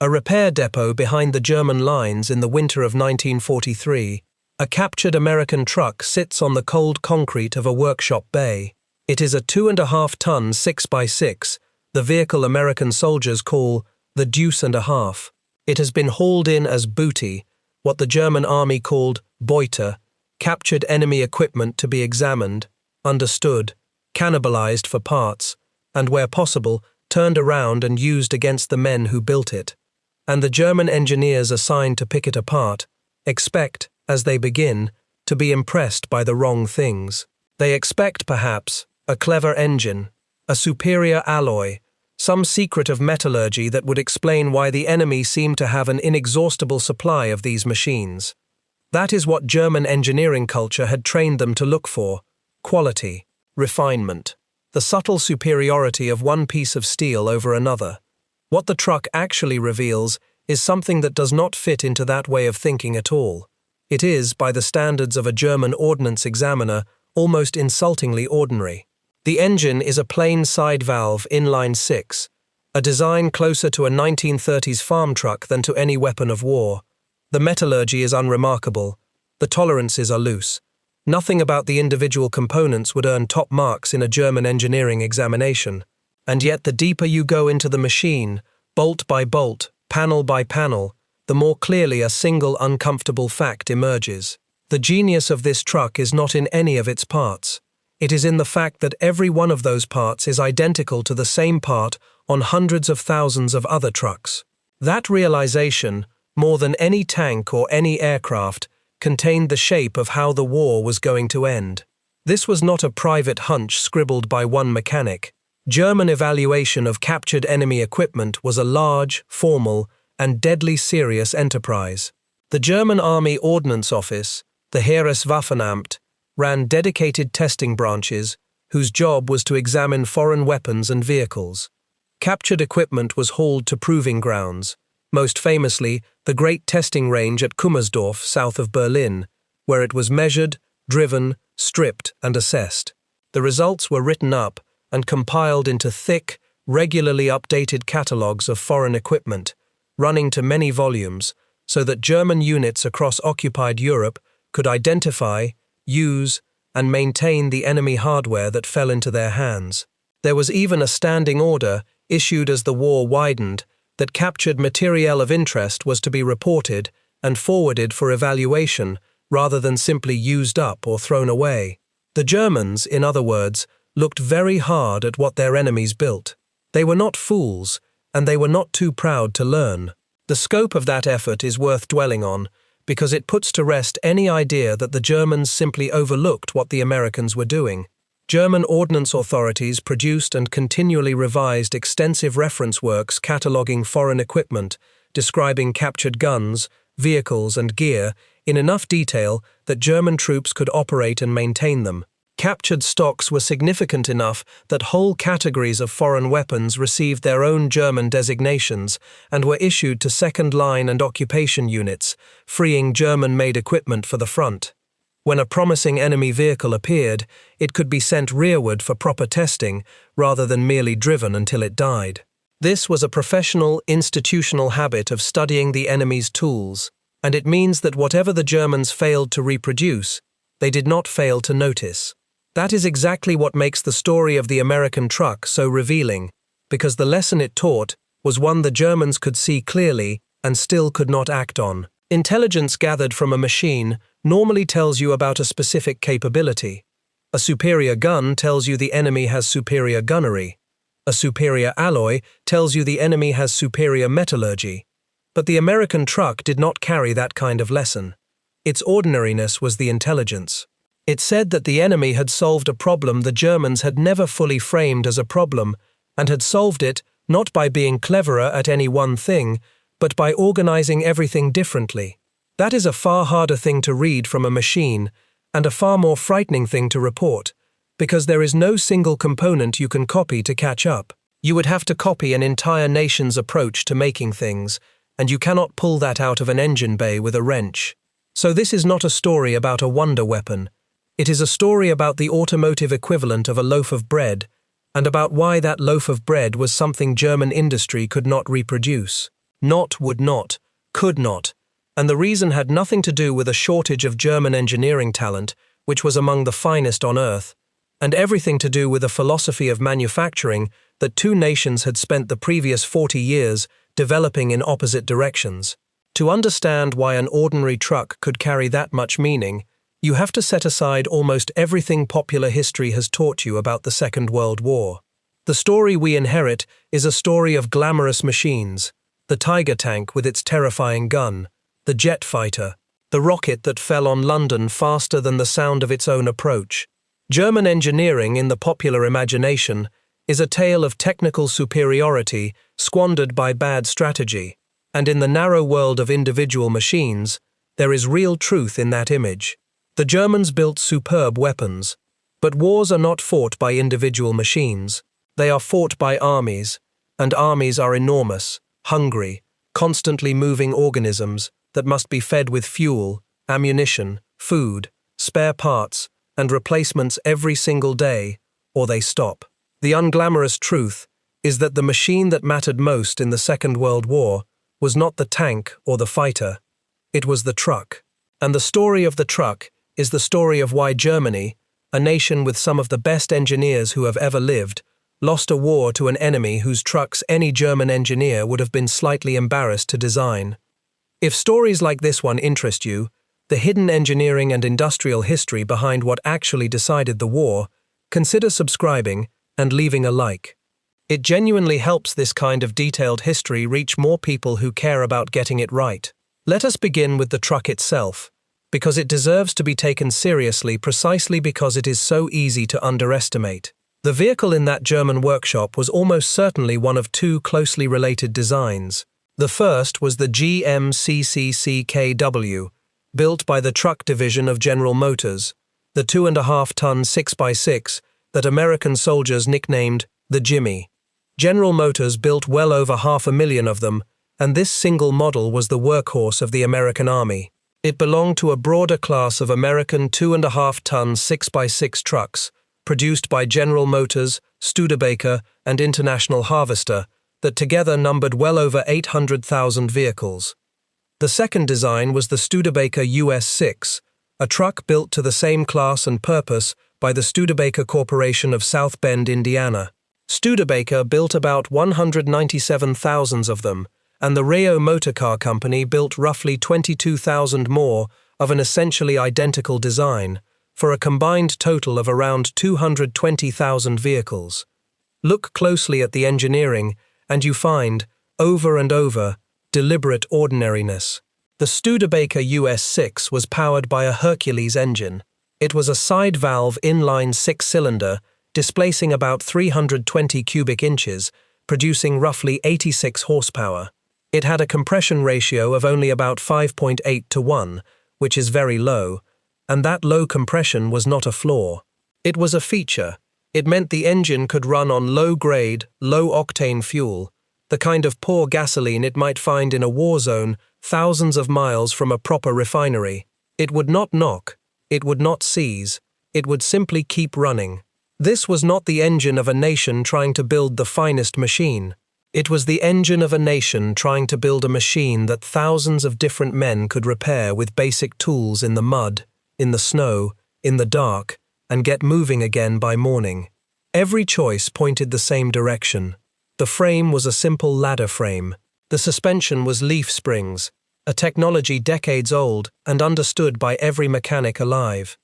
a repair depot behind the German lines in the winter of 1943. A captured American truck sits on the cold concrete of a workshop bay. It is a 2.5-ton 6x6, the vehicle American soldiers call the Deuce and a Half. It has been hauled in as booty, what the German army called Beute, captured enemy equipment to be examined, understood, cannibalized for parts, and where possible, turned around and used against the men who built it. And the German engineers assigned to pick it apart expect, as they begin, to be impressed by the wrong things. They expect, perhaps, a clever engine, a superior alloy, some secret of metallurgy that would explain why the enemy seemed to have an inexhaustible supply of these machines. That is what German engineering culture had trained them to look for: quality, refinement, the subtle superiority of one piece of steel over another. What the truck actually reveals is something that does not fit into that way of thinking at all. It is, by the standards of a German ordnance examiner, almost insultingly ordinary. The engine is a plain side valve inline 6, a design closer to a 1930s farm truck than to any weapon of war. The metallurgy is unremarkable. The tolerances are loose. Nothing about the individual components would earn top marks in a German engineering examination. And yet the deeper you go into the machine, bolt by bolt, panel by panel, the more clearly a single uncomfortable fact emerges. The genius of this truck is not in any of its parts. It is in the fact that every one of those parts is identical to the same part on hundreds of thousands of other trucks. That realization, more than any tank or any aircraft, contained the shape of how the war was going to end. This was not a private hunch scribbled by one mechanic. German evaluation of captured enemy equipment was a large, formal, and deadly serious enterprise. The German Army Ordnance Office, the Heereswaffenamt, ran dedicated testing branches whose job was to examine foreign weapons and vehicles. Captured equipment was hauled to proving grounds, most famously the great testing range at Kummersdorf south of Berlin, where it was measured, driven, stripped, and assessed. The results were written up and compiled into thick, regularly updated catalogues of foreign equipment, running to many volumes, so that German units across occupied Europe could identify, use, and maintain the enemy hardware that fell into their hands. There was even a standing order, issued as the war widened, that captured materiel of interest was to be reported and forwarded for evaluation rather than simply used up or thrown away. The Germans, in other words, looked very hard at what their enemies built. They were not fools, and they were not too proud to learn. The scope of that effort is worth dwelling on, because it puts to rest any idea that the Germans simply overlooked what the Americans were doing. German ordnance authorities produced and continually revised extensive reference works cataloguing foreign equipment, describing captured guns, vehicles, and gear in enough detail that German troops could operate and maintain them. Captured stocks were significant enough that whole categories of foreign weapons received their own German designations and were issued to second-line and occupation units, freeing German-made equipment for the front. When a promising enemy vehicle appeared, it could be sent rearward for proper testing rather than merely driven until it died. This was a professional, institutional habit of studying the enemy's tools, and it means that whatever the Germans failed to reproduce, they did not fail to notice. That is exactly what makes the story of the American truck so revealing, because the lesson it taught was one the Germans could see clearly and still could not act on. Intelligence gathered from a machine normally tells you about a specific capability. A superior gun tells you the enemy has superior gunnery. A superior alloy tells you the enemy has superior metallurgy. But the American truck did not carry that kind of lesson. Its ordinariness was the intelligence. It said that the enemy had solved a problem the Germans had never fully framed as a problem, and had solved it not by being cleverer at any one thing, but by organizing everything differently. That is a far harder thing to read from a machine, and a far more frightening thing to report, because there is no single component you can copy to catch up. You would have to copy an entire nation's approach to making things, and you cannot pull that out of an engine bay with a wrench. So this is not a story about a wonder weapon. It is a story about the automotive equivalent of a loaf of bread, and about why that loaf of bread was something German industry could not reproduce. Not would not, could not, and the reason had nothing to do with a shortage of German engineering talent, which was among the finest on earth, and everything to do with a philosophy of manufacturing that two nations had spent the previous 40 years developing in opposite directions. To understand why an ordinary truck could carry that much meaning, you have to set aside almost everything popular history has taught you about the Second World War. The story we inherit is a story of glamorous machines: the Tiger tank with its terrifying gun, the jet fighter, the rocket that fell on London faster than the sound of its own approach. German engineering, in the popular imagination, is a tale of technical superiority squandered by bad strategy, and in the narrow world of individual machines, there is real truth in that image. The Germans built superb weapons, but wars are not fought by individual machines. They are fought by armies, and armies are enormous, hungry, constantly moving organisms that must be fed with fuel, ammunition, food, spare parts, and replacements every single day, or they stop. The unglamorous truth is that the machine that mattered most in the Second World War was not the tank or the fighter, it was the truck. And the story of the truck is the story of why Germany, a nation with some of the best engineers who have ever lived, lost a war to an enemy whose trucks any German engineer would have been slightly embarrassed to design. If stories like this one interest you, the hidden engineering and industrial history behind what actually decided the war, consider subscribing and leaving a like. It genuinely helps this kind of detailed history reach more people who care about getting it right. Let us begin with the truck itself, because it deserves to be taken seriously precisely because it is so easy to underestimate. The vehicle in that German workshop was almost certainly one of two closely related designs. The first was the GMCCCKW, built by the truck division of General Motors, the 2.5-ton 6x6 that American soldiers nicknamed the Jimmy. General Motors built well over 500,000 of them, and this single model was the workhorse of the American Army. It belonged to a broader class of American 2.5-ton 6x6 trucks, produced by General Motors, Studebaker, and International Harvester, that together numbered well over 800,000 vehicles. The second design was the Studebaker US-6, a truck built to the same class and purpose by the Studebaker Corporation of South Bend, Indiana. Studebaker built about 197,000 of them, and the Reo Motor Car Company built roughly 22,000 more of an essentially identical design, for a combined total of around 220,000 vehicles. Look closely at the engineering, and you find, over and over, deliberate ordinariness. The Studebaker US-6 was powered by a Hercules engine. It was a side-valve inline six-cylinder, displacing about 320 cubic inches, producing roughly 86 horsepower. It had a compression ratio of only about 5.8 to 1, which is very low, and that low compression was not a flaw. It was a feature. It meant the engine could run on low-grade, low-octane fuel, the kind of poor gasoline it might find in a war zone thousands of miles from a proper refinery. It would not knock, it would not seize, it would simply keep running. This was not the engine of a nation trying to build the finest machine. It was the engine of a nation trying to build a machine that thousands of different men could repair with basic tools in the mud, in the snow, in the dark, and get moving again by morning. Every choice pointed the same direction. The frame was a simple ladder frame. The suspension was leaf springs, a technology decades old and understood by every mechanic alive.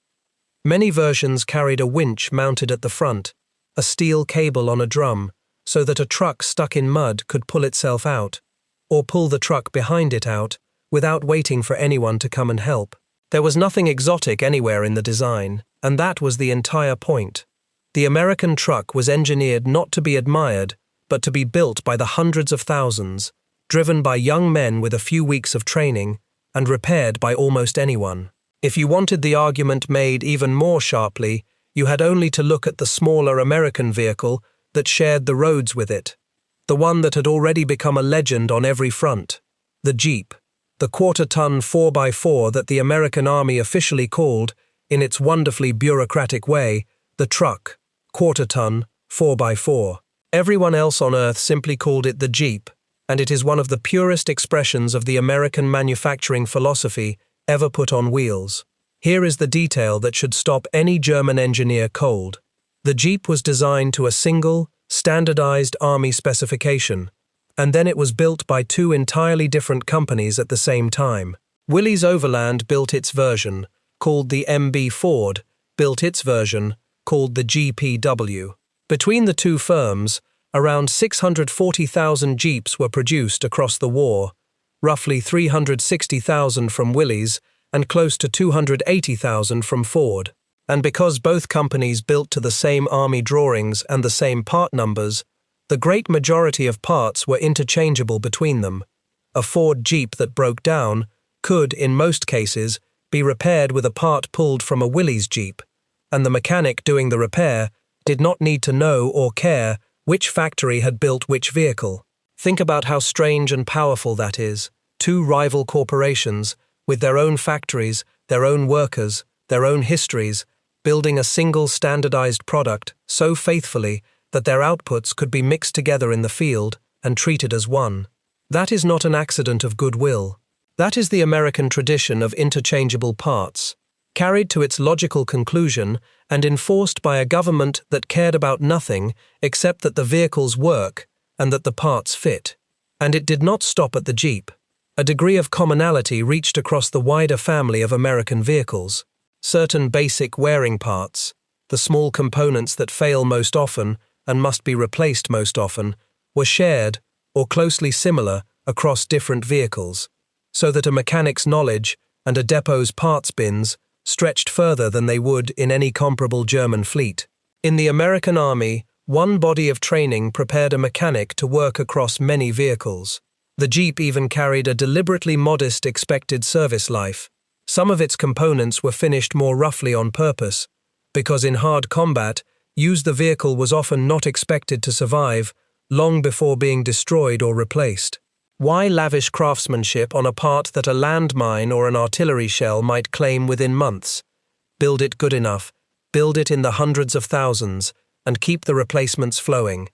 Many versions carried a winch mounted at the front, a steel cable on a drum, so that a truck stuck in mud could pull itself out, or pull the truck behind it out, without waiting for anyone to come and help. There was nothing exotic anywhere in the design, and that was the entire point. The American truck was engineered not to be admired, but to be built by the hundreds of thousands, driven by young men with a few weeks of training, and repaired by almost anyone. If you wanted the argument made even more sharply, you had only to look at the smaller American vehicle that shared the roads with it, the one that had already become a legend on every front, the Jeep, the quarter-ton 4x4 that the American Army officially called, in its wonderfully bureaucratic way, the truck, quarter-ton, 4x4. Everyone else on Earth simply called it the Jeep, and it is one of the purest expressions of the American manufacturing philosophy ever put on wheels. Here is the detail that should stop any German engineer cold. The Jeep was designed to a single, standardized Army specification, and then it was built by two entirely different companies at the same time. Willys Overland built its version, called the MB Ford, built its version, called the GPW. Between the two firms, around 640,000 Jeeps were produced across the war, roughly 360,000 from Willys and close to 280,000 from Ford. And because both companies built to the same Army drawings and the same part numbers, the great majority of parts were interchangeable between them. A Ford Jeep that broke down could, in most cases, be repaired with a part pulled from a Willys Jeep, and the mechanic doing the repair did not need to know or care which factory had built which vehicle. Think about how strange and powerful that is. Two rival corporations, with their own factories, their own workers, their own histories, building a single standardized product so faithfully that their outputs could be mixed together in the field and treated as one. That is not an accident of goodwill. That is the American tradition of interchangeable parts, carried to its logical conclusion and enforced by a government that cared about nothing except that the vehicles work and that the parts fit. And it did not stop at the Jeep. A degree of commonality reached across the wider family of American vehicles. Certain basic wearing parts, the small components that fail most often and must be replaced most often, were shared or closely similar across different vehicles, so that a mechanic's knowledge and a depot's parts bins stretched further than they would in any comparable German fleet. In the American Army, one body of training prepared a mechanic to work across many vehicles. The Jeep even carried a deliberately modest expected service life. Some of its components were finished more roughly on purpose, because in hard combat, the vehicle was often not expected to survive long before being destroyed or replaced. Why lavish craftsmanship on a part that a landmine or an artillery shell might claim within months? Build it good enough, build it in the hundreds of thousands, and keep the replacements flowing.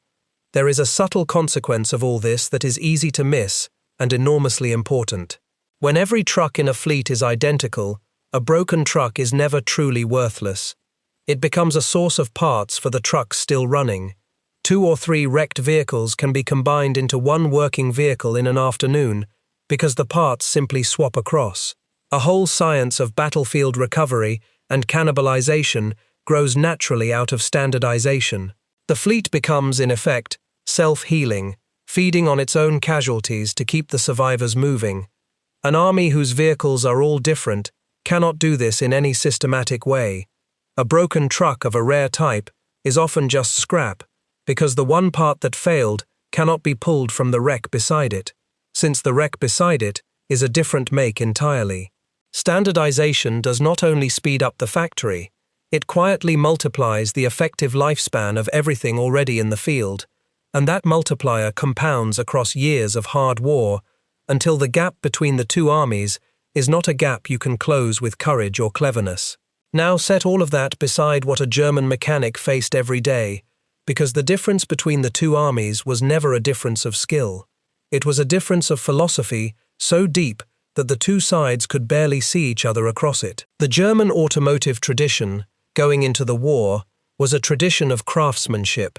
There is a subtle consequence of all this that is easy to miss and enormously important. When every truck in a fleet is identical, a broken truck is never truly worthless. It becomes a source of parts for the trucks still running. 2 or 3 wrecked vehicles can be combined into one working vehicle in an afternoon because the parts simply swap across. A whole science of battlefield recovery and cannibalization grows naturally out of standardization. The fleet becomes, in effect, self-healing, feeding on its own casualties to keep the survivors moving. An army whose vehicles are all different cannot do this in any systematic way. A broken truck of a rare type is often just scrap, because the one part that failed cannot be pulled from the wreck beside it, since the wreck beside it is a different make entirely. Standardization does not only speed up the factory, it quietly multiplies the effective lifespan of everything already in the field, and that multiplier compounds across years of hard war until the gap between the two armies is not a gap you can close with courage or cleverness. Now set all of that beside what a German mechanic faced every day, because the difference between the two armies was never a difference of skill. It was a difference of philosophy so deep that the two sides could barely see each other across it. The German automotive tradition, going into the war, was a tradition of craftsmanship.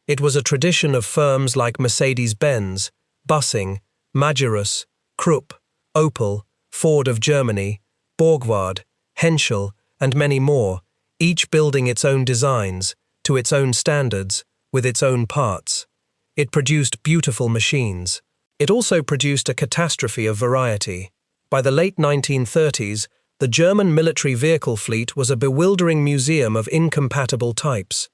It was a tradition of firms like Mercedes-Benz, Bussing, Magirus, Krupp, Opel, Ford of Germany, Borgward, Henschel, and many more, each building its own designs, to its own standards, with its own parts. It produced beautiful machines. It also produced a catastrophe of variety. By the late 1930s, the German military vehicle fleet was a bewildering museum of incompatible types.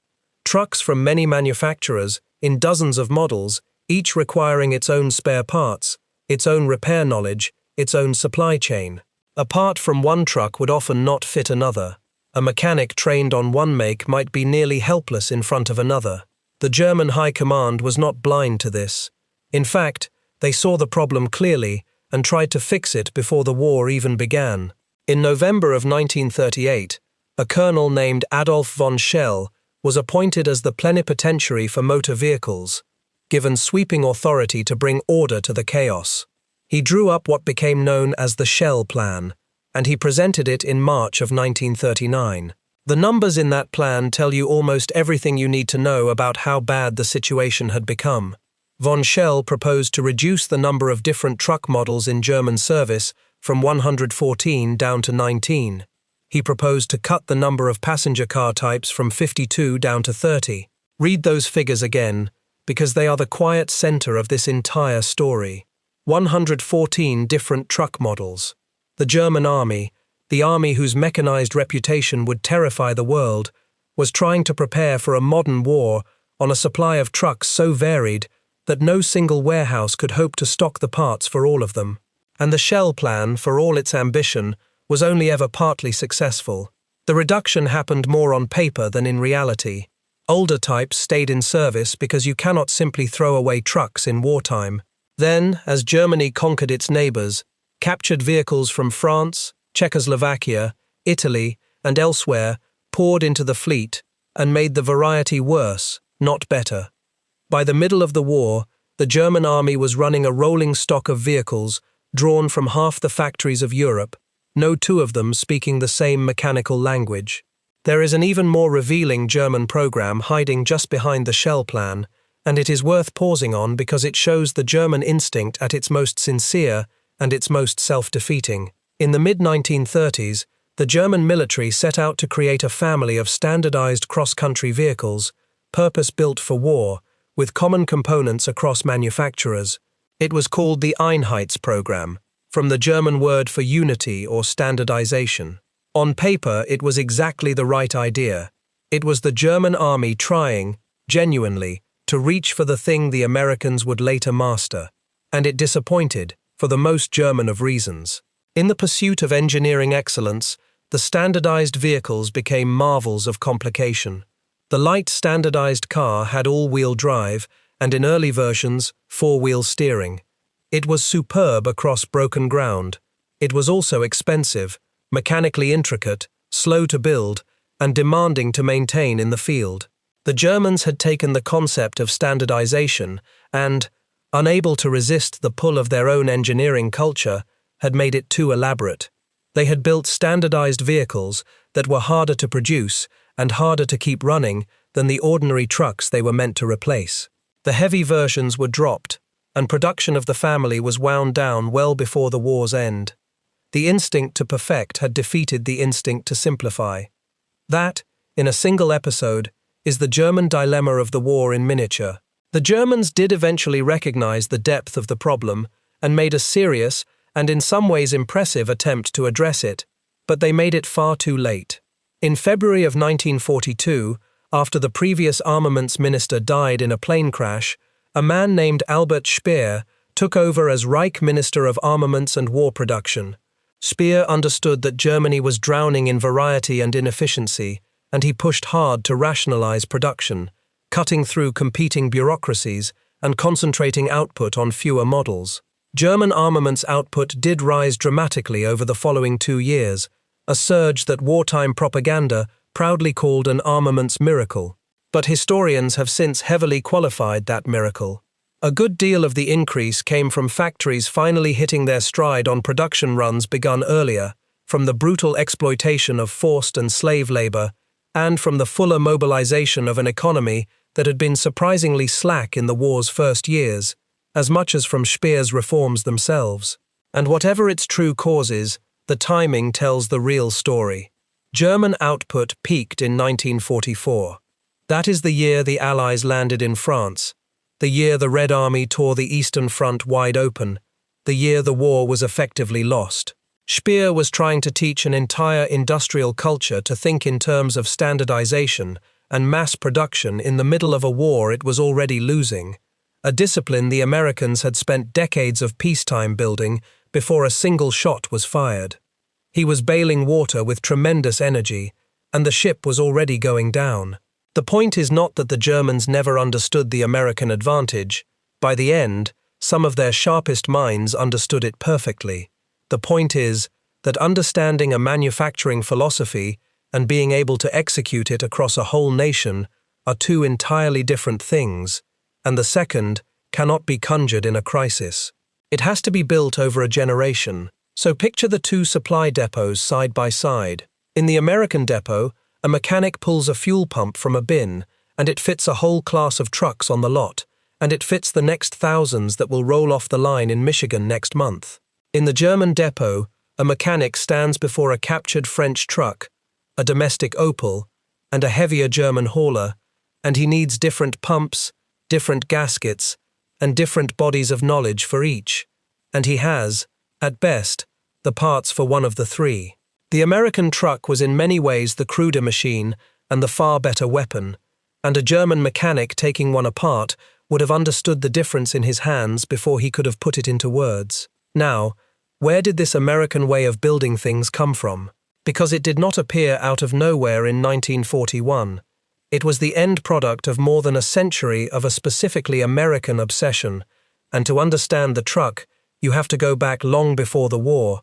Trucks from many manufacturers, in dozens of models, each requiring its own spare parts, its own repair knowledge, its own supply chain. A part from one truck would often not fit another. A mechanic trained on one make might be nearly helpless in front of another. The German High Command was not blind to this. In fact, they saw the problem clearly and tried to fix it before the war even began. In November of 1938, a colonel named Adolf von Schell was appointed as the plenipotentiary for motor vehicles. given sweeping authority to bring order to the chaos. He drew up what became known as the Shell Plan, and he presented it in March of 1939. The numbers in that plan tell you almost everything you need to know about how bad the situation had become. Von Schell proposed to reduce the number of different truck models in German service from 114 down to 19. He proposed to cut the number of passenger car types from 52 down to 30. Read those figures again, because they are the quiet center of this entire story. 114 different truck models. The German army, the army whose mechanized reputation would terrify the world, was trying to prepare for a modern war on a supply of trucks so varied that no single warehouse could hope to stock the parts for all of them. And the Shell Plan, for all its ambition, was only ever partly successful. The reduction happened more on paper than in reality. Older types stayed in service because you cannot simply throw away trucks in wartime. Then, as Germany conquered its neighbors, captured vehicles from France, Czechoslovakia, Italy, and elsewhere poured into the fleet and made the variety worse, not better. By the middle of the war, the German army was running a rolling stock of vehicles drawn from half the factories of Europe, no two of them speaking the same mechanical language. There is an even more revealing German program hiding just behind the Shell Plan, and it is worth pausing on because it shows the German instinct at its most sincere and its most self-defeating. In the mid-1930s, the German military set out to create a family of standardized cross-country vehicles, purpose-built for war, with common components across manufacturers. It was called the Einheits program, from the German word for unity or standardization. On paper, it was exactly the right idea. It was the German army trying, genuinely, to reach for the thing the Americans would later master. And it disappointed, for the most German of reasons. In the pursuit of engineering excellence, the standardized vehicles became marvels of complication. The light standardized car had all-wheel drive, and in early versions, four-wheel steering. It was superb across broken ground. It was also expensive, mechanically intricate, slow to build, and demanding to maintain in the field. The Germans had taken the concept of standardization and, unable to resist the pull of their own engineering culture, had made it too elaborate. They had built standardized vehicles that were harder to produce and harder to keep running than the ordinary trucks they were meant to replace. The heavy versions were dropped, and production of the family was wound down well before the war's end. The instinct to perfect had defeated the instinct to simplify. That, in a single episode, is the German dilemma of the war in miniature. The Germans did eventually recognize the depth of the problem and made a serious and in some ways impressive attempt to address it, but they made it far too late. In February of 1942, after the previous armaments minister died in a plane crash, a man named Albert Speer took over as Reich Minister of Armaments and War Production. Speer understood that Germany was drowning in variety and inefficiency, and he pushed hard to rationalize production, cutting through competing bureaucracies and concentrating output on fewer models. German armaments output did rise dramatically over the following 2 years, a surge that wartime propaganda proudly called an armaments miracle. But historians have since heavily qualified that miracle. A good deal of the increase came from factories finally hitting their stride on production runs begun earlier, from the brutal exploitation of forced and slave labor, and from the fuller mobilization of an economy that had been surprisingly slack in the war's first years, as much as from Speer's reforms themselves. And whatever its true causes, the timing tells the real story. German output peaked in 1944. That is the year the Allies landed in France, the year the Red Army tore the Eastern Front wide open, the year the war was effectively lost. Speer was trying to teach an entire industrial culture to think in terms of standardization and mass production in the middle of a war it was already losing, a discipline the Americans had spent decades of peacetime building before a single shot was fired. He was bailing water with tremendous energy, and the ship was already going down. The point is not that the Germans never understood the American advantage. By the end, some of their sharpest minds understood it perfectly. The point is that understanding a manufacturing philosophy and being able to execute it across a whole nation are two entirely different things, and the second cannot be conjured in a crisis. It has to be built over a generation. So picture the two supply depots side by side. In the American depot, a mechanic pulls a fuel pump from a bin, and it fits a whole class of trucks on the lot, and it fits the next thousands that will roll off the line in Michigan next month. In the German depot, a mechanic stands before a captured French truck, a domestic Opel, and a heavier German hauler, and he needs different pumps, different gaskets, and different bodies of knowledge for each, and he has, at best, the parts for one of the three. The American truck was in many ways the cruder machine and the far better weapon, and a German mechanic taking one apart would have understood the difference in his hands before he could have put it into words. Now, where did this American way of building things come from? Because it did not appear out of nowhere in 1941. It was the end product of more than a century of a specifically American obsession, and to understand the truck, you have to go back long before the war,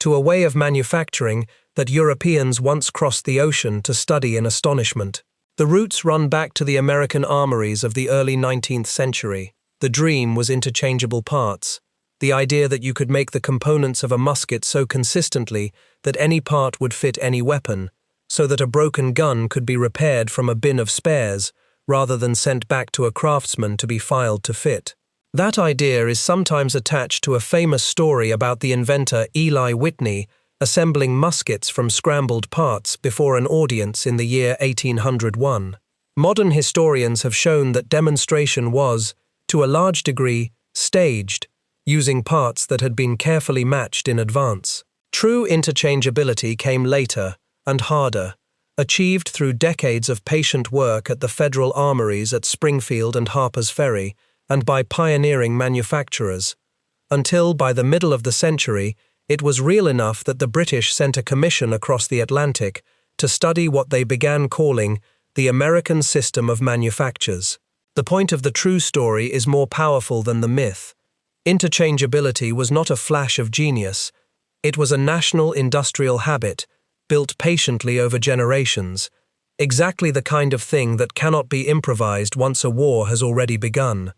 to a way of manufacturing that Europeans once crossed the ocean to study in astonishment. The roots run back to the American armories of the early 19th century. The dream was interchangeable parts. The idea that you could make the components of a musket so consistently that any part would fit any weapon, so that a broken gun could be repaired from a bin of spares, rather than sent back to a craftsman to be filed to fit. That idea is sometimes attached to a famous story about the inventor Eli Whitney assembling muskets from scrambled parts before an audience in the year 1801. Modern historians have shown that demonstration was, to a large degree, staged, using parts that had been carefully matched in advance. True interchangeability came later and harder, achieved through decades of patient work at the Federal Armories at Springfield and Harper's Ferry, and by pioneering manufacturers, until by the middle of the century it was real enough that the British sent a commission across the Atlantic to study what they began calling the American system of manufactures. The point of the true story is more powerful than the myth. Interchangeability was not a flash of genius. It was a national industrial habit, built patiently over generations, exactly the kind of thing that cannot be improvised once a war has already begun.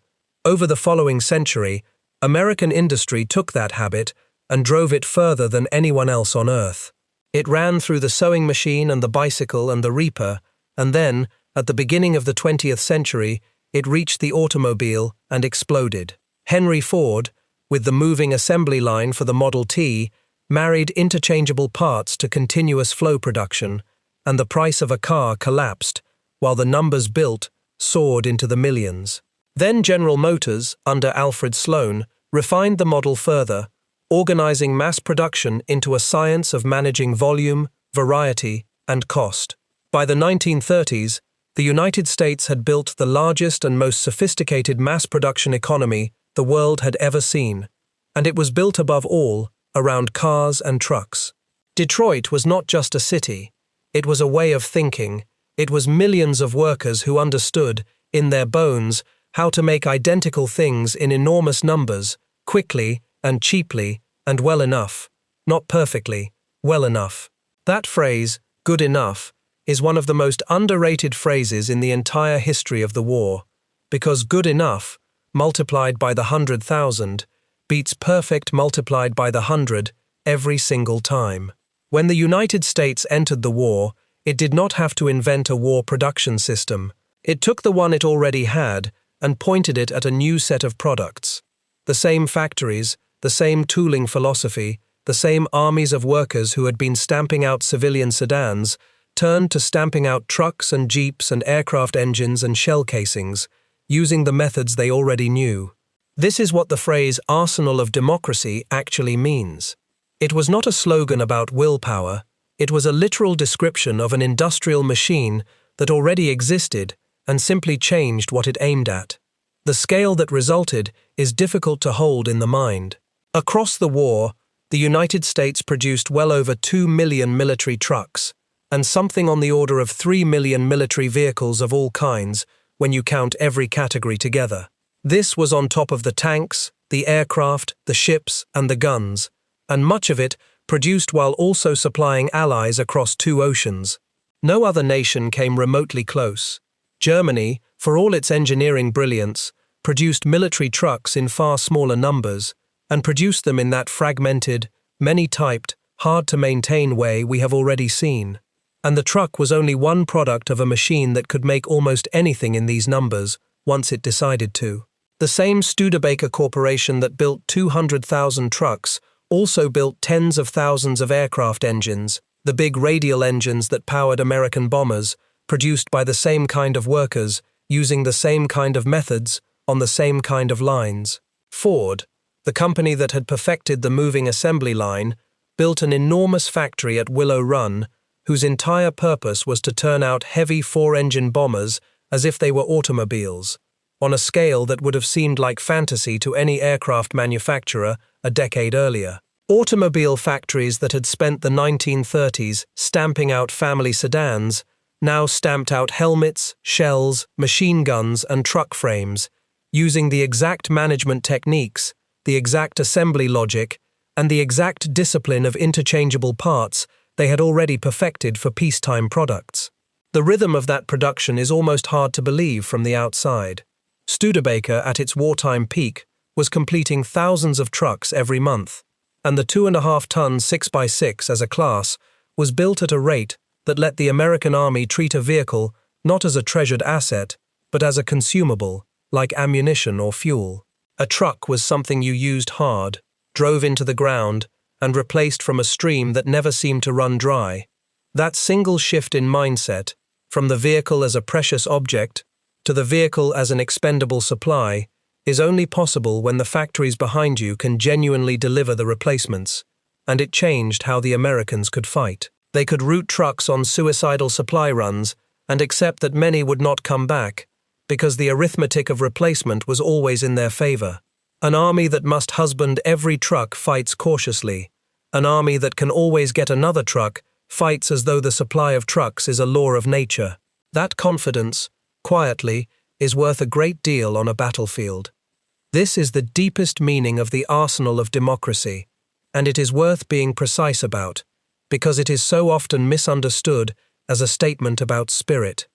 Over the following century, American industry took that habit and drove it further than anyone else on Earth. It ran through the sewing machine and the bicycle and the reaper, and then, at the beginning of the 20th century, it reached the automobile and exploded. Henry Ford, with the moving assembly line for the Model T, married interchangeable parts to continuous flow production, and the price of a car collapsed, while the numbers built soared into the millions. Then General Motors, under Alfred Sloan, refined the model further, organizing mass production into a science of managing volume, variety, and cost. By the 1930s, the United States had built the largest and most sophisticated mass production economy the world had ever seen, and it was built above all around cars and trucks. Detroit was not just a city, it was a way of thinking. It was millions of workers who understood, in their bones, how to make identical things in enormous numbers, quickly and cheaply and well enough. Not perfectly, well enough. That phrase, good enough, is one of the most underrated phrases in the entire history of the war, because good enough, multiplied by the 100,000, beats perfect multiplied by the 100 every single time. When the United States entered the war, it did not have to invent a war production system. It took the one it already had and pointed it at a new set of products. The same factories, the same tooling philosophy, the same armies of workers who had been stamping out civilian sedans turned to stamping out trucks and jeeps and aircraft engines and shell casings, using the methods they already knew. This is what the phrase arsenal of democracy actually means. It was not a slogan about willpower, it was a literal description of an industrial machine that already existed and simply changed what it aimed at. The scale that resulted is difficult to hold in the mind. Across the war, the United States produced well over 2 million military trucks, and something on the order of 3 million military vehicles of all kinds when you count every category together. This was on top of the tanks, the aircraft, the ships, and the guns, and much of it produced while also supplying allies across 2 oceans. No other nation came remotely close. Germany, for all its engineering brilliance, produced military trucks in far smaller numbers, and produced them in that fragmented, many-typed, hard-to-maintain way we have already seen. And the truck was only one product of a machine that could make almost anything in these numbers, once it decided to. The same Studebaker Corporation that built 200,000 trucks also built tens of thousands of aircraft engines, the big radial engines that powered American bombers, produced by the same kind of workers, using the same kind of methods, on the same kind of lines. Ford, the company that had perfected the moving assembly line, built an enormous factory at Willow Run, whose entire purpose was to turn out heavy four-engine bombers as if they were automobiles, on a scale that would have seemed like fantasy to any aircraft manufacturer a decade earlier. Automobile factories that had spent the 1930s stamping out family sedans now stamped out helmets, shells, machine guns, and truck frames, using the exact management techniques, the exact assembly logic, and the exact discipline of interchangeable parts they had already perfected for peacetime products. The rhythm of that production is almost hard to believe from the outside. Studebaker, at its wartime peak, was completing thousands of trucks every month, and the 2.5-ton 6x6 as a class was built at a rate that let the American Army treat a vehicle not as a treasured asset, but as a consumable, like ammunition or fuel. A truck was something you used hard, drove into the ground, and replaced from a stream that never seemed to run dry. That single shift in mindset, from the vehicle as a precious object to the vehicle as an expendable supply, is only possible when the factories behind you can genuinely deliver the replacements, and it changed how the Americans could fight. They could route trucks on suicidal supply runs and accept that many would not come back, because the arithmetic of replacement was always in their favor. An army that must husband every truck fights cautiously. An army that can always get another truck fights as though the supply of trucks is a law of nature. That confidence, quietly, is worth a great deal on a battlefield. This is the deepest meaning of the arsenal of democracy, and it is worth being precise about, because it is so often misunderstood as a statement about spirit.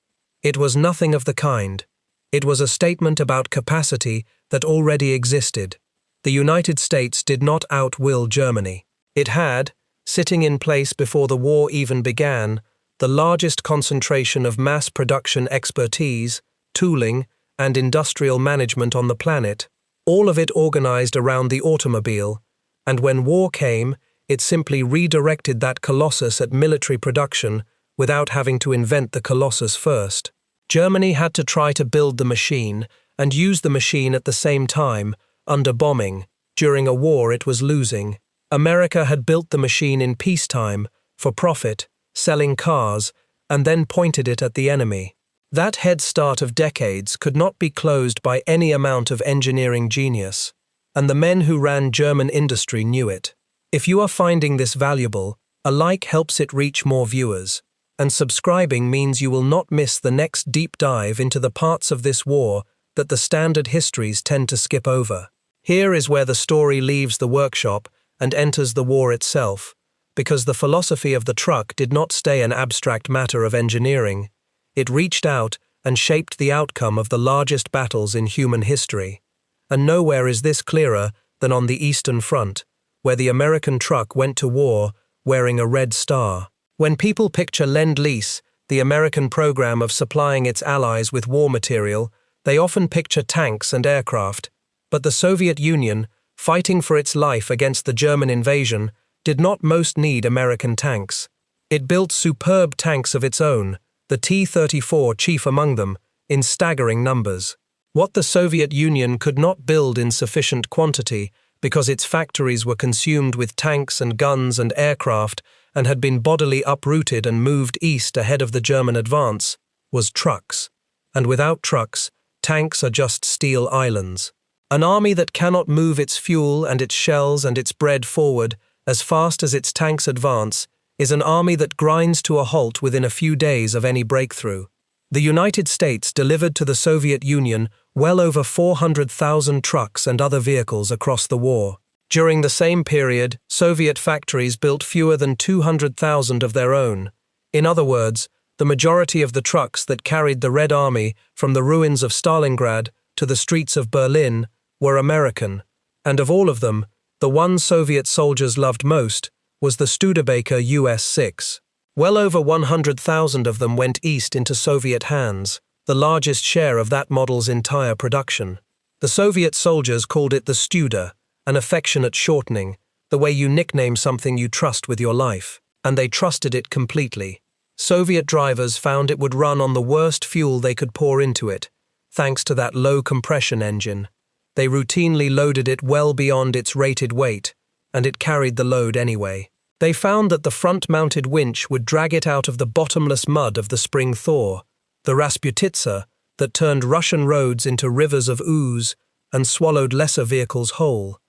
It was nothing of the kind. It was a statement about capacity that already existed. The United States did not outwill Germany. It had, sitting in place before the war even began, the largest concentration of mass production expertise, tooling, and industrial management on the planet, all of it organized around the automobile, and when war came, it simply redirected that colossus at military production without having to invent the colossus first. Germany had to try to build the machine and use the machine at the same time, under bombing, during a war it was losing. America had built the machine in peacetime, for profit, selling cars, and then pointed it at the enemy. That head start of decades could not be closed by any amount of engineering genius, and the men who ran German industry knew it. If you are finding this valuable, a like helps it reach more viewers, and subscribing means you will not miss the next deep dive into the parts of this war that the standard histories tend to skip over. Here is where the story leaves the workshop and enters the war itself, because the philosophy of the truck did not stay an abstract matter of engineering. It reached out and shaped the outcome of the largest battles in human history. And nowhere is this clearer than on the Eastern Front, where the American truck went to war wearing a red star. When people picture Lend-Lease, the American program of supplying its allies with war material, they often picture tanks and aircraft. But the Soviet Union, fighting for its life against the German invasion, did not most need American tanks. It built superb tanks of its own, the T-34 chief among them, in staggering numbers. What the Soviet Union could not build in sufficient quantity, because its factories were consumed with tanks and guns and aircraft and had been bodily uprooted and moved east ahead of the German advance, was trucks. And without trucks, tanks are just steel islands. An army that cannot move its fuel and its shells and its bread forward as fast as its tanks advance is an army that grinds to a halt within a few days of any breakthrough. The United States delivered to the Soviet Union well over 400,000 trucks and other vehicles across the war. During the same period, Soviet factories built fewer than 200,000 of their own. In other words, the majority of the trucks that carried the Red Army from the ruins of Stalingrad to the streets of Berlin were American, and of all of them, the one Soviet soldiers loved most was the Studebaker US-6. Well over 100,000 of them went east into Soviet hands, the largest share of that model's entire production. The Soviet soldiers called it the Studer, an affectionate shortening, the way you nickname something you trust with your life, and they trusted it completely. Soviet drivers found it would run on the worst fuel they could pour into it, thanks to that low compression engine. They routinely loaded it well beyond its rated weight, and it carried the load anyway. They found that the front-mounted winch would drag it out of the bottomless mud of the spring thaw, the Rasputitsa that turned Russian roads into rivers of ooze and swallowed lesser vehicles whole.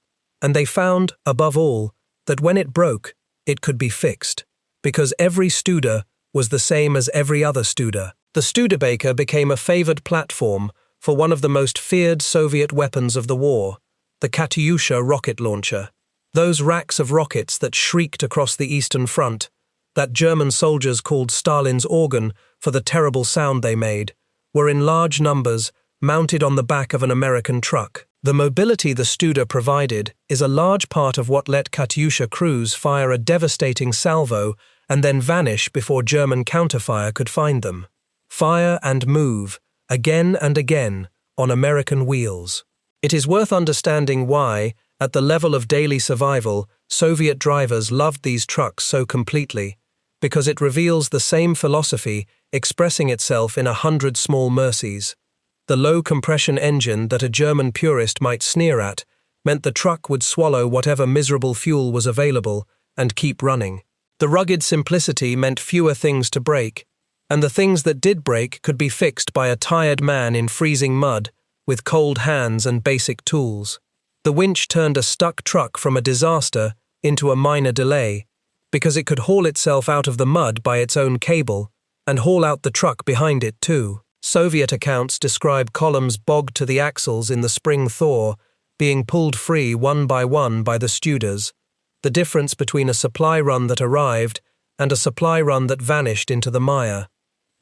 And they found, above all, that when it broke, it could be fixed, because every Studer was the same as every other Studer. The Studebaker became a favored platform for one of the most feared Soviet weapons of the war, the Katyusha rocket launcher. Those racks of rockets that shrieked across the Eastern Front, that German soldiers called Stalin's organ for the terrible sound they made, were in large numbers mounted on the back of an American truck. The mobility the Studer provided is a large part of what let Katyusha crews fire a devastating salvo and then vanish before German counterfire could find them. Fire and move, again and again, on American wheels. It is worth understanding why, at the level of daily survival, Soviet drivers loved these trucks so completely, because it reveals the same philosophy expressing itself in 100 small mercies. The low-compression engine that a German purist might sneer at meant the truck would swallow whatever miserable fuel was available and keep running. The rugged simplicity meant fewer things to break, and the things that did break could be fixed by a tired man in freezing mud with cold hands and basic tools. The winch turned a stuck truck from a disaster into a minor delay, because it could haul itself out of the mud by its own cable and haul out the truck behind it too. Soviet accounts describe columns bogged to the axles in the spring thaw being pulled free one by the Studers, the difference between a supply run that arrived and a supply run that vanished into the mire.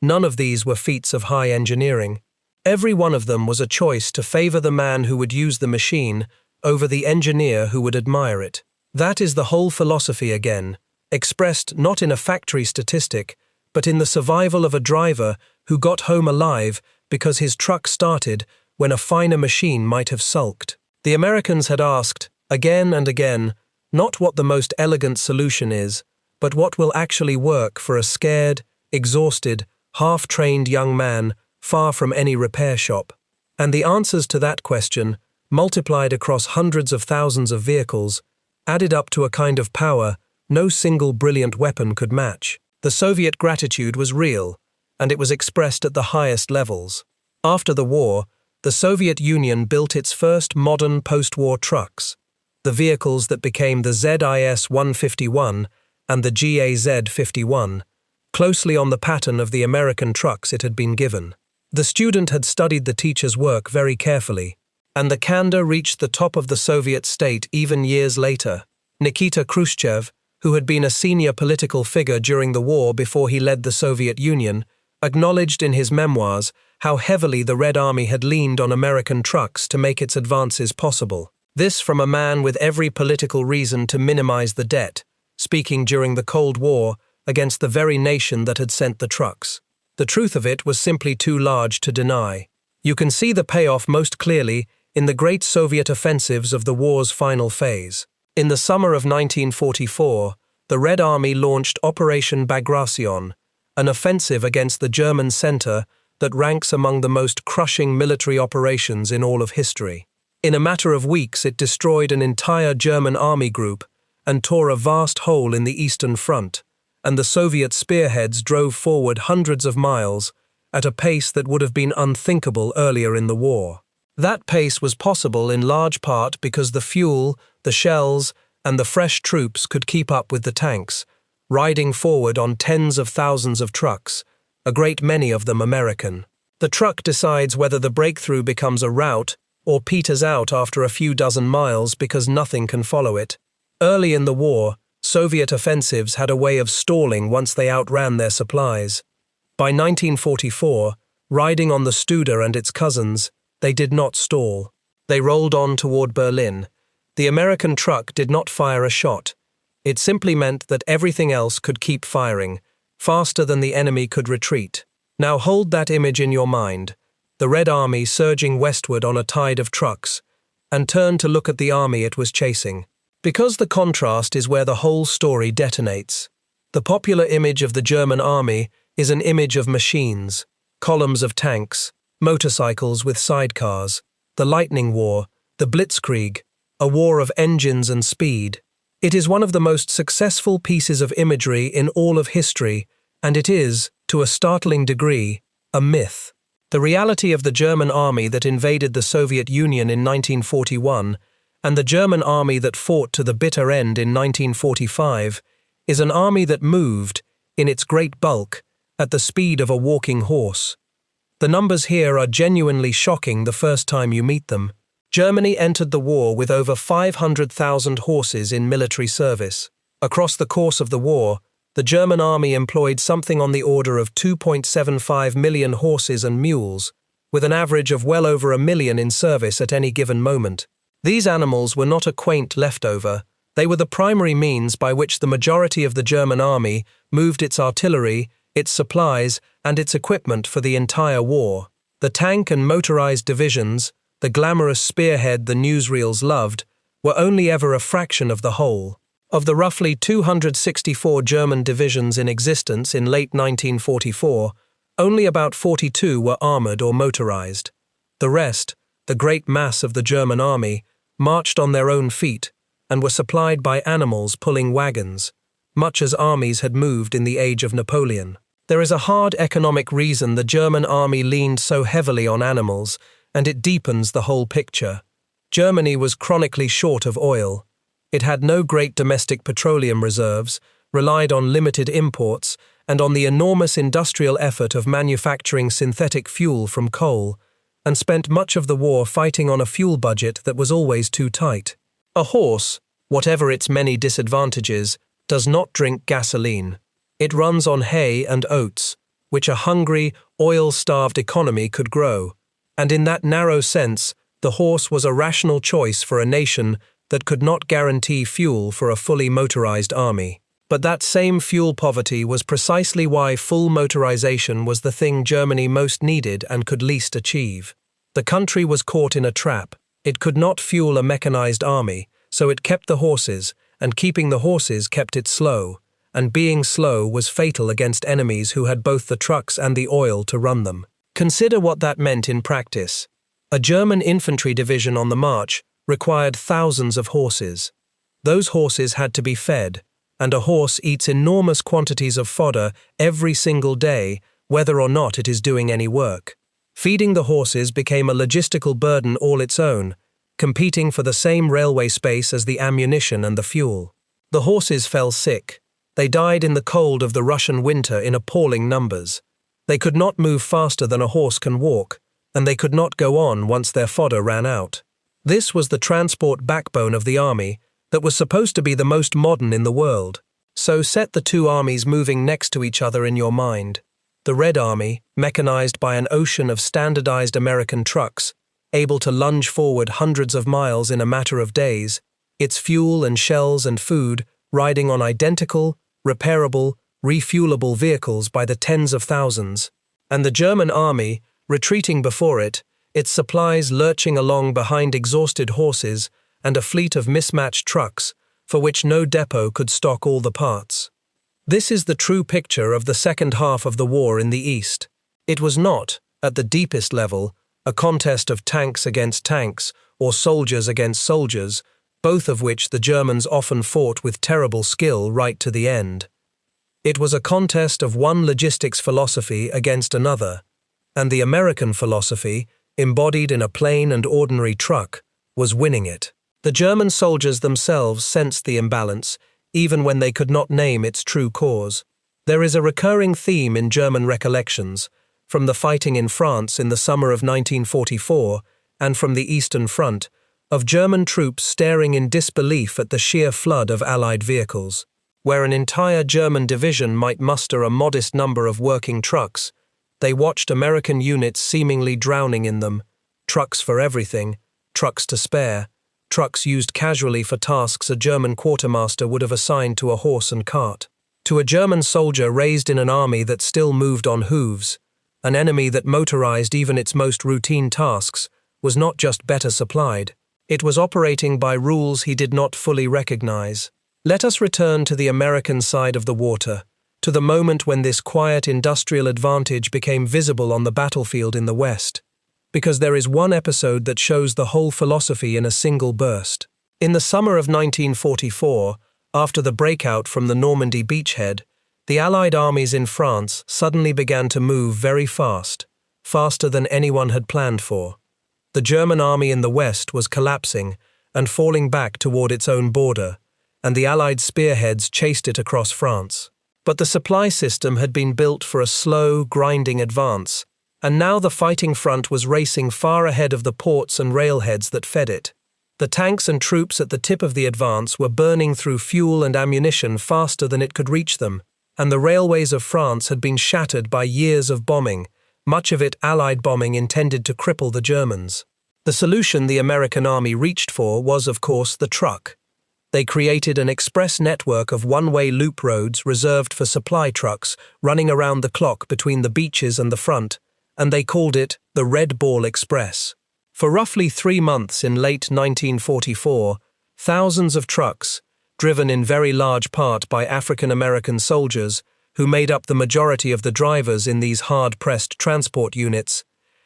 None of these were feats of high engineering. Every one of them was a choice to favor the man who would use the machine over the engineer who would admire it. That is the whole philosophy again, expressed not in a factory statistic, but in the survival of a driver who got home alive because his truck started when a finer machine might have sulked. The Americans had asked, again and again, not what the most elegant solution is, but what will actually work for a scared, exhausted, half-trained young man far from any repair shop. And the answers to that question, multiplied across hundreds of thousands of vehicles, added up to a kind of power no single brilliant weapon could match. The Soviet gratitude was real, and it was expressed at the highest levels. After the war, the Soviet Union built its first modern post-war trucks, the vehicles that became the ZIS-151 and the GAZ-51, closely on the pattern of the American trucks it had been given. The student had studied the teacher's work very carefully, and the candor reached the top of the Soviet state even years later. Nikita Khrushchev, who had been a senior political figure during the war before he led the Soviet Union, acknowledged in his memoirs how heavily the Red Army had leaned on American trucks to make its advances possible. This from a man with every political reason to minimize the debt, speaking during the Cold War against the very nation that had sent the trucks. The truth of it was simply too large to deny. You can see the payoff most clearly in the great Soviet offensives of the war's final phase. In the summer of 1944, the Red Army launched Operation Bagration, an offensive against the German center that ranks among the most crushing military operations in all of history. In a matter of weeks, it destroyed an entire German army group and tore a vast hole in the Eastern Front, and the Soviet spearheads drove forward hundreds of miles at a pace that would have been unthinkable earlier in the war. That pace was possible in large part because the fuel, the shells, and the fresh troops could keep up with the tanks, riding forward on tens of thousands of trucks, a great many of them American. The truck decides whether the breakthrough becomes a rout or peters out after a few dozen miles because nothing can follow it. Early in the war, Soviet offensives had a way of stalling once they outran their supplies. By 1944, riding on the Studer and its cousins, they did not stall. They rolled on toward Berlin. The American truck did not fire a shot. It simply meant that everything else could keep firing, faster than the enemy could retreat. Now hold that image in your mind, the Red Army surging westward on a tide of trucks, and turn to look at the army it was chasing. Because the contrast is where the whole story detonates. The popular image of the German army is an image of machines, columns of tanks, motorcycles with sidecars, the lightning war, the blitzkrieg, a war of engines and speed. It is one of the most successful pieces of imagery in all of history, and it is, to a startling degree, a myth. The reality of the German army that invaded the Soviet Union in 1941 and the German army that fought to the bitter end in 1945 is an army that moved, in its great bulk, at the speed of a walking horse. The numbers here are genuinely shocking the first time you meet them. Germany entered the war with over 500,000 horses in military service. Across the course of the war, the German army employed something on the order of 2.75 million horses and mules, with an average of well over 1 million in service at any given moment. These animals were not a quaint leftover. They were the primary means by which the majority of the German army moved its artillery, its supplies, and its equipment for the entire war. The tank and motorized divisions, the glamorous spearhead the newsreels loved, were only ever a fraction of the whole. Of the roughly 264 German divisions in existence in late 1944, only about 42 were armored or motorized. The rest, the great mass of the German army, marched on their own feet and were supplied by animals pulling wagons, much as armies had moved in the age of Napoleon. There is a hard economic reason the German army leaned so heavily on animals, and it deepens the whole picture. Germany was chronically short of oil. It had no great domestic petroleum reserves, relied on limited imports, and on the enormous industrial effort of manufacturing synthetic fuel from coal, and spent much of the war fighting on a fuel budget that was always too tight. A horse, whatever its many disadvantages, does not drink gasoline. It runs on hay and oats, which a hungry, oil-starved economy could grow, and in that narrow sense, the horse was a rational choice for a nation that could not guarantee fuel for a fully motorized army. But that same fuel poverty was precisely why full motorization was the thing Germany most needed and could least achieve. The country was caught in a trap. It could not fuel a mechanized army, so it kept the horses, and keeping the horses kept it slow, and being slow was fatal against enemies who had both the trucks and the oil to run them. Consider what that meant in practice. A German infantry division on the march required thousands of horses. Those horses had to be fed, and a horse eats enormous quantities of fodder every single day, whether or not it is doing any work. Feeding the horses became a logistical burden all its own, competing for the same railway space as the ammunition and the fuel. The horses fell sick. They died in the cold of the Russian winter in appalling numbers. They could not move faster than a horse can walk, and they could not go on once their fodder ran out. This was the transport backbone of the army that was supposed to be the most modern in the world. So set the two armies moving next to each other in your mind. The Red Army, mechanized by an ocean of standardized American trucks, able to lunge forward hundreds of miles in a matter of days, its fuel and shells and food riding on identical, repairable, refuelable vehicles by the tens of thousands, and the German army, retreating before it, its supplies lurching along behind exhausted horses and a fleet of mismatched trucks for which no depot could stock all the parts. This is the true picture of the second half of the war in the East. It was not, at the deepest level, a contest of tanks against tanks or soldiers against soldiers, both of which the Germans often fought with terrible skill right to the end. It was a contest of one logistics philosophy against another, and the American philosophy, embodied in a plain and ordinary truck, was winning it. The German soldiers themselves sensed the imbalance, even when they could not name its true cause. There is a recurring theme in German recollections, from the fighting in France in the summer of 1944 and from the Eastern Front, of German troops staring in disbelief at the sheer flood of Allied vehicles. Where an entire German division might muster a modest number of working trucks, they watched American units seemingly drowning in them, trucks for everything, trucks to spare, trucks used casually for tasks a German quartermaster would have assigned to a horse and cart. To a German soldier raised in an army that still moved on hooves, an enemy that motorized even its most routine tasks was not just better supplied, it was operating by rules he did not fully recognize. Let us return to the American side of the water, to the moment when this quiet industrial advantage became visible on the battlefield in the West, because there is one episode that shows the whole philosophy in a single burst. In the summer of 1944, after the breakout from the Normandy beachhead, the Allied armies in France suddenly began to move very fast, faster than anyone had planned for. The German army in the West was collapsing and falling back toward its own border, and the Allied spearheads chased it across France. But the supply system had been built for a slow, grinding advance, and now the fighting front was racing far ahead of the ports and railheads that fed it. The tanks and troops at the tip of the advance were burning through fuel and ammunition faster than it could reach them, and the railways of France had been shattered by years of bombing, much of it Allied bombing intended to cripple the Germans. The solution the American army reached for was, of course, the truck. They created an express network of one-way loop roads reserved for supply trucks running around the clock between the beaches and the front, and they called it the Red Ball Express. For roughly 3 months in late 1944, thousands of trucks, driven in very large part by African-American soldiers, who made up the majority of the drivers in these hard-pressed transport units,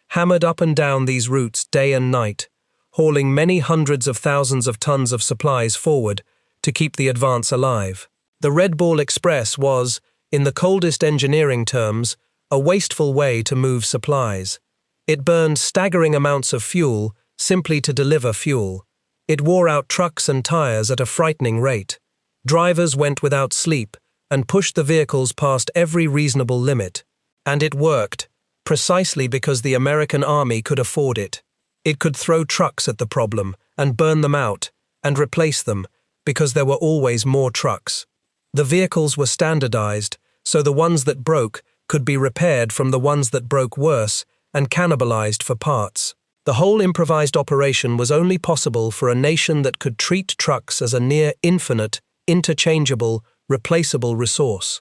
hammered up and down these routes day and night, hauling many hundreds of thousands of tons of supplies forward to keep the advance alive. The Red Ball Express was, in the coldest engineering terms, a wasteful way to move supplies. It burned staggering amounts of fuel simply to deliver fuel. It wore out trucks and tires at a frightening rate. Drivers went without sleep and pushed the vehicles past every reasonable limit. And it worked, precisely because the American army could afford it. It could throw trucks at the problem and burn them out and replace them because there were always more trucks. The vehicles were standardized, so the ones that broke could be repaired from the ones that broke worse and cannibalized for parts. The whole improvised operation was only possible for a nation that could treat trucks as a near infinite, interchangeable, replaceable resource.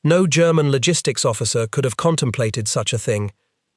No German logistics officer could have contemplated such a thing,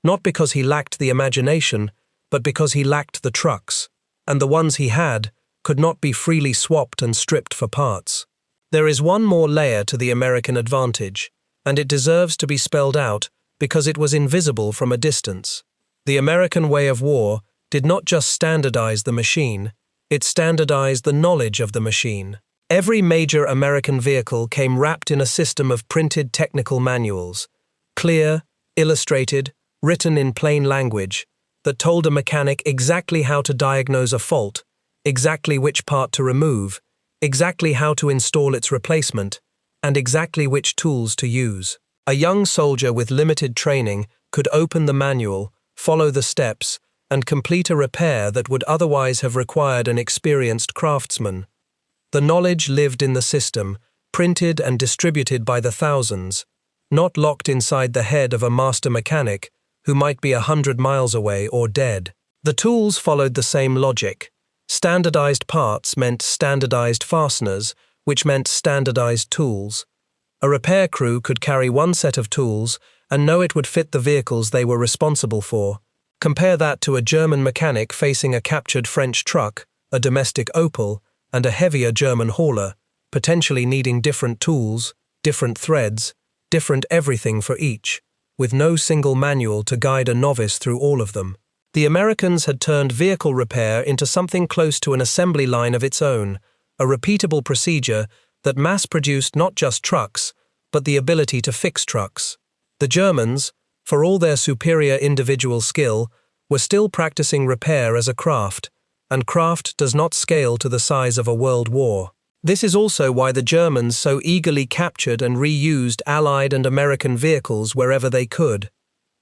not because he lacked the imagination, but because he lacked the trucks, and the ones he had could not be freely swapped and stripped for parts. There is one more layer to the American advantage, and it deserves to be spelled out because it was invisible from a distance. The American way of war did not just standardize the machine, it standardized the knowledge of the machine. Every major American vehicle came wrapped in a system of printed technical manuals, clear, illustrated, written in plain language, that told a mechanic exactly how to diagnose a fault, exactly which part to remove, exactly how to install its replacement, and exactly which tools to use. A young soldier with limited training could open the manual, follow the steps, and complete a repair that would otherwise have required an experienced craftsman. The knowledge lived in the system, printed and distributed by the thousands, not locked inside the head of a master mechanic who might be 100 miles away or dead. The tools followed the same logic. Standardized parts meant standardized fasteners, which meant standardized tools. A repair crew could carry one set of tools and know it would fit the vehicles they were responsible for. Compare that to a German mechanic facing a captured French truck, a domestic Opel, and a heavier German hauler, potentially needing different tools, different threads, different everything for each, with no single manual to guide a novice through all of them. The Americans had turned vehicle repair into something close to an assembly line of its own, a repeatable procedure that mass-produced not just trucks, but the ability to fix trucks. The Germans, for all their superior individual skill, were still practicing repair as a craft, and craft does not scale to the size of a world war. This is also why the Germans so eagerly captured and reused Allied and American vehicles wherever they could,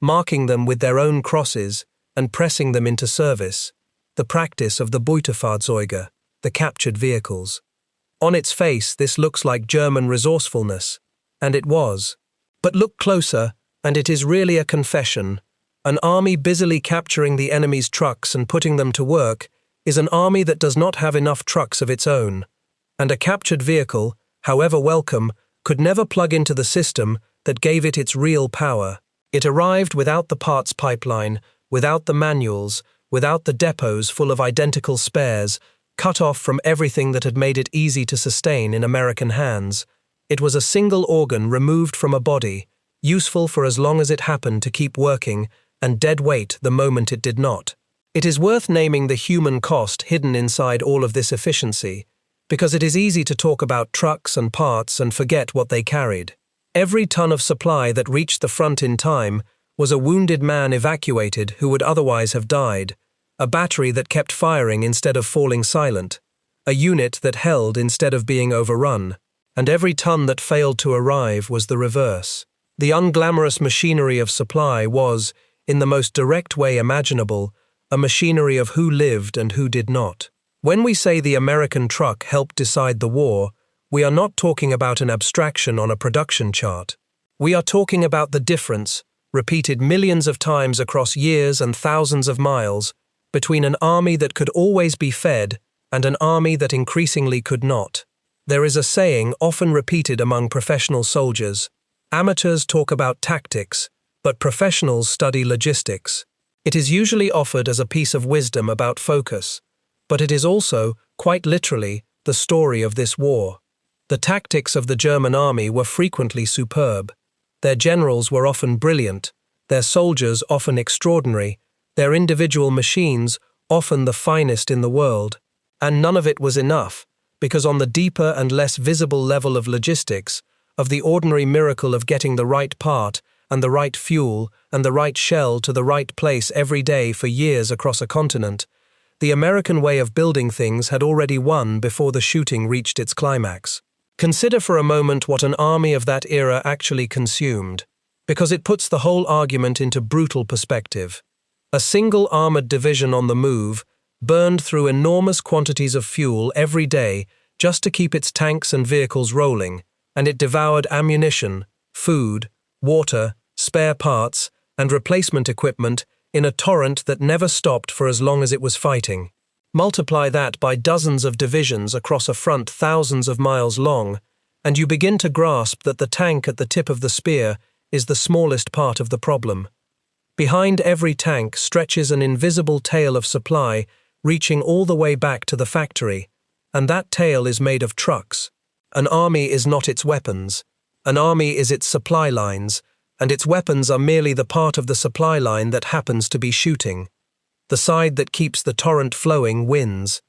marking them with their own crosses and pressing them into service, the practice of the Beutefahrzeuge, the captured vehicles. On its face, this looks like German resourcefulness, and it was. But look closer, and it is really a confession, An army busily capturing the enemy's trucks and putting them to work is an army that does not have enough trucks of its own, and a captured vehicle, however welcome, could never plug into the system that gave it its real power. It arrived without the parts pipeline, without the manuals, without the depots full of identical spares, cut off from everything that had made it easy to sustain in American hands. It was a single organ removed from a body, useful for as long as it happened to keep working, and dead weight the moment it did not. It is worth naming the human cost hidden inside all of this efficiency, because it is easy to talk about trucks and parts and forget what they carried. Every ton of supply that reached the front in time was a wounded man evacuated who would otherwise have died, a battery that kept firing instead of falling silent, a unit that held instead of being overrun, and every ton that failed to arrive was the reverse. The unglamorous machinery of supply was, in the most direct way imaginable, a machinery of who lived and who did not. When we say the American truck helped decide the war, we are not talking about an abstraction on a production chart. We are talking about the difference, repeated millions of times across years and thousands of miles, between an army that could always be fed and an army that increasingly could not. There is a saying often repeated among professional soldiers: amateurs talk about tactics, but professionals study logistics. It is usually offered as a piece of wisdom about focus, but it is also, quite literally, the story of this war. The tactics of the German army were frequently superb. Their generals were often brilliant, their soldiers often extraordinary, their individual machines often the finest in the world. And none of it was enough, because on the deeper and less visible level of logistics, of the ordinary miracle of getting the right part and the right fuel and the right shell to the right place every day for years across a continent, the American way of building things had already won before the shooting reached its climax. Consider for a moment what an army of that era actually consumed, because it puts the whole argument into brutal perspective. A single armored division on the move burned through enormous quantities of fuel every day just to keep its tanks and vehicles rolling, and it devoured ammunition, food, water, spare parts, and replacement equipment in a torrent that never stopped for as long as it was fighting. Multiply that by dozens of divisions across a front thousands of miles long, and you begin to grasp that the tank at the tip of the spear is the smallest part of the problem. Behind every tank stretches an invisible tail of supply reaching all the way back to the factory, and that tail is made of trucks. An army is not its weapons. An army is its supply lines, and its weapons are merely the part of the supply line that happens to be shooting. The side that keeps the torrent flowing wins.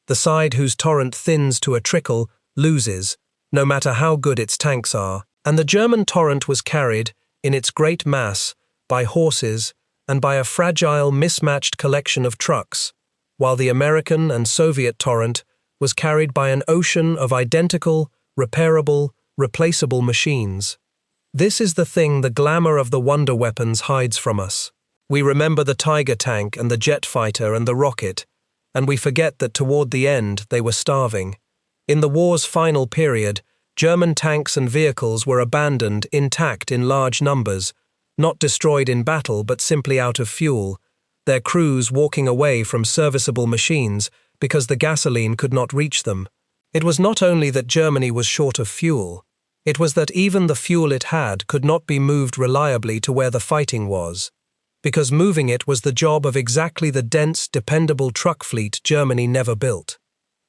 The side whose torrent thins to a trickle loses, no matter how good its tanks are. And the German torrent was carried, in its great mass, by horses and by a fragile, mismatched collection of trucks, while the American and Soviet torrent was carried by an ocean of identical, repairable, replaceable machines. This is the thing the glamour of the wonder weapons hides from us. We remember the Tiger tank and the jet fighter and the rocket, and we forget that toward the end they were starving. In the war's final period, German tanks and vehicles were abandoned intact in large numbers, not destroyed in battle but simply out of fuel, their crews walking away from serviceable machines because the gasoline could not reach them. It was not only that Germany was short of fuel, it was that even the fuel it had could not be moved reliably to where the fighting was, because moving it was the job of exactly the dense, dependable truck fleet Germany never built.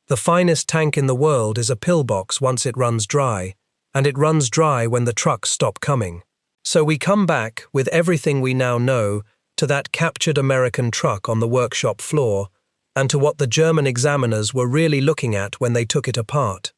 The finest tank in the world is a pillbox once it runs dry, and it runs dry when the trucks stop coming. So we come back, with everything we now know, to that captured American truck on the workshop floor, and to what the German examiners were really looking at when they took it apart.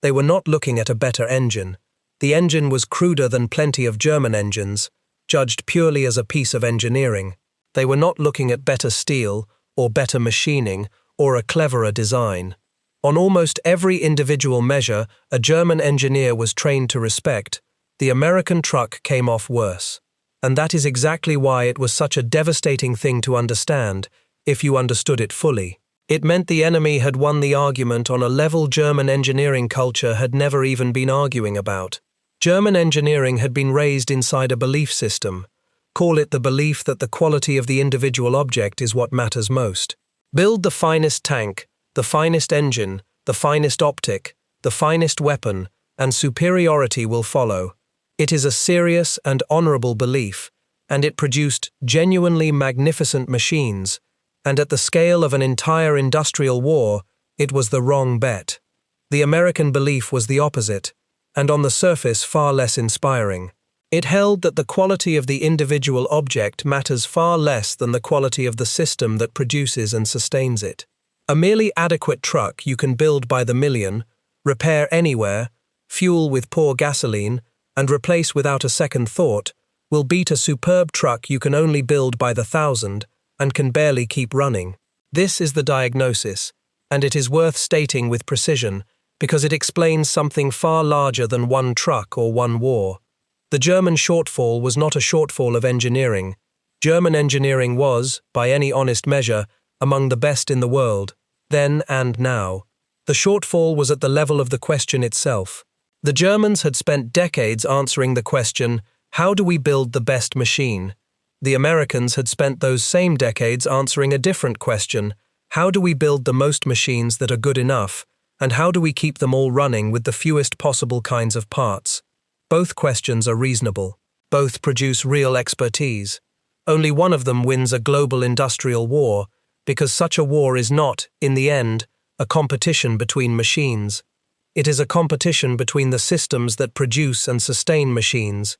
They were not looking at a better engine. The engine was cruder than plenty of German engines, judged purely as a piece of engineering. They were not looking at better steel, or better machining, or a cleverer design. On almost every individual measure a German engineer was trained to respect, the American truck came off worse. And that is exactly why it was such a devastating thing to understand, if you understood it fully. It meant the enemy had won the argument on a level German engineering culture had never even been arguing about. German engineering had been raised inside a belief system. Call it the belief that the quality of the individual object is what matters most. Build the finest tank, the finest engine, the finest optic, the finest weapon, and superiority will follow. It is a serious and honorable belief, and it produced genuinely magnificent machines, and at the scale of an entire industrial war, it was the wrong bet. The American belief was the opposite, and on the surface far less inspiring. It held that the quality of the individual object matters far less than the quality of the system that produces and sustains it. A merely adequate truck you can build by the million, repair anywhere, fuel with poor gasoline, and replace without a second thought, will beat a superb truck you can only build by the thousand and can barely keep running. This is the diagnosis, and it is worth stating with precision because it explains something far larger than one truck or one war. The German shortfall was not a shortfall of engineering. German engineering was, by any honest measure, among the best in the world, then and now. The shortfall was at the level of the question itself. The Germans had spent decades answering the question, how do we build the best machine? The Americans had spent those same decades answering a different question, how do we build the most machines that are good enough, and how do we keep them all running with the fewest possible kinds of parts? Both questions are reasonable. Both produce real expertise. Only one of them wins a global industrial war, because such a war is not, in the end, a competition between machines. It is a competition between the systems that produce and sustain machines,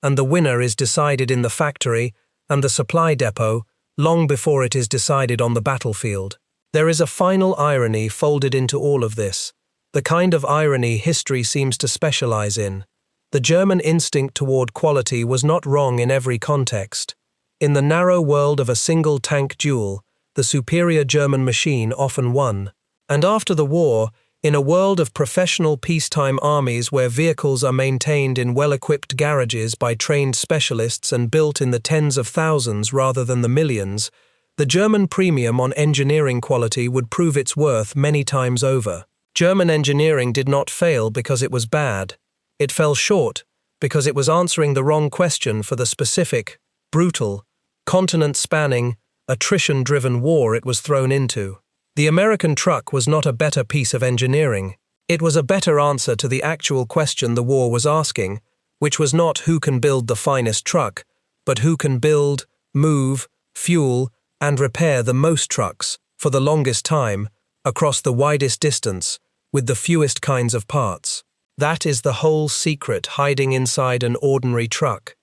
and the winner is decided in the factory and the supply depot long before it is decided on the battlefield. There is a final irony folded into all of this, the kind of irony history seems to specialize in. The German instinct toward quality was not wrong in every context. In the narrow world of a single tank duel, the superior German machine often won. And after the war, in a world of professional peacetime armies where vehicles are maintained in well-equipped garages by trained specialists and built in the tens of thousands rather than the millions, the German premium on engineering quality would prove its worth many times over. German engineering did not fail because it was bad. It fell short because it was answering the wrong question for the specific, brutal, continent-spanning, attrition-driven war it was thrown into. The American truck was not a better piece of engineering. It was a better answer to the actual question the war was asking, which was not who can build the finest truck, but who can build, move, fuel, and repair the most trucks, for the longest time, across the widest distance, with the fewest kinds of parts. That is the whole secret hiding inside an ordinary truck.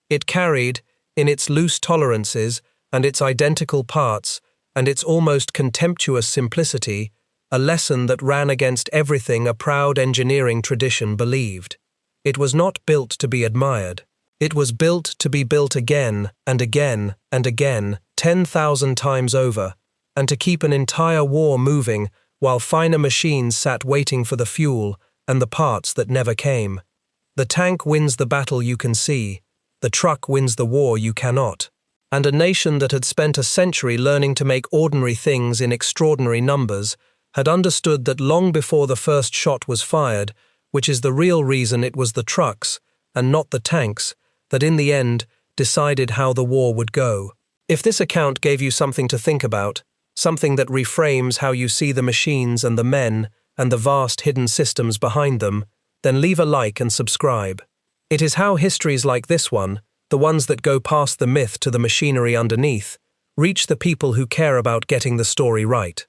It carried, in its loose tolerances and its identical parts and its almost contemptuous simplicity, a lesson that ran against everything a proud engineering tradition believed. It was not built to be admired. It was built to be built again and again and again, 10,000 times over, and to keep an entire war moving while finer machines sat waiting for the fuel and the parts that never came. The tank wins the battle you can see, the truck wins the war you cannot. And a nation that had spent a century learning to make ordinary things in extraordinary numbers had understood that long before the first shot was fired, which is the real reason it was the trucks, and not the tanks, that in the end decided how the war would go. If this account gave you something to think about, something that reframes how you see the machines and the men, and the vast hidden systems behind them, then leave a like and subscribe. It is how histories like this one, the ones that go past the myth to the machinery underneath, reach the people who care about getting the story right.